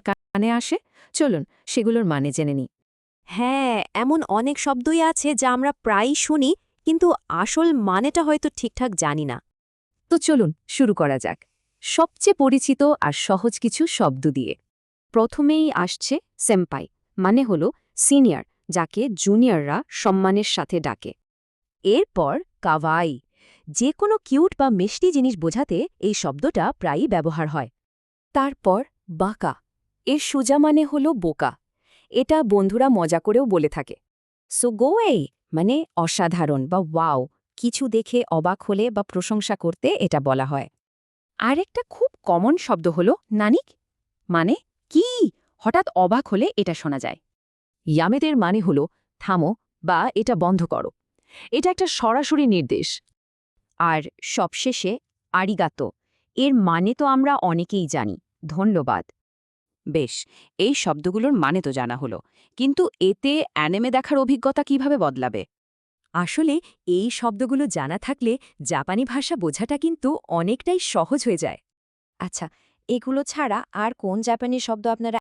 কানে আসে। চলুন সেগুলোর মানে জেনে নিই। হ্যাঁ, এমন অনেক শব্দই আছে যা আমরা প্রায়ই শুনি, কিন্তু আসল মানেটা হয়তো ঠিকঠাক জানি না। তো চলুন শুরু করা যাক সবচেয়ে পরিচিত আর সহজ কিছু শব্দ দিয়ে। প্রথমেই আসছে সেম্পাই, মানে হলো সিনিয়র, যাকে জুনিয়ররা সম্মানের সাথে ডাকে। এরপর কাওয়াই, যে কোনো কিউট বা মিষ্টি জিনিস বোঝাতে এই শব্দটা প্রায়ই ব্যবহার হয়। তারপর বাঁকা, এর সোজা মানে হলো বোকা। এটা বন্ধুরা মজা করেও বলে থাকে। সুগোয়েই, মানে অসাধারণ বা ওয়াও, কিছু দেখে অবাক হলে বা প্রশংসা করতে এটা বলা হয়। আরেকটা খুব কমন শব্দ হলো নানিক, মানে কি, হঠাৎ অবাক হলে এটা শোনা যায়। ইয়ামেদের মানে হলো থামো বা এটা বন্ধ করো। এটা একটা সরাসরি নির্দেশ। আর সবশেষে আরিগাতো, এর মানে তো আমরা অনেকেই জানি, ধন্যবাদ। বেশ, এই শব্দগুলোর মানে তো জানা হলো, কিন্তু এতে অ্যানিমে দেখার অভিজ্ঞতা কিভাবে বদলাবে? আসলে এই শব্দগুলো জানা থাকলে জাপানি ভাষা বোঝাটা কিন্তু অনেকটাই সহজ হয়ে যায়। আচ্ছা, এগুলো ছাড়া আর কোন জাপানি শব্দ আপনারা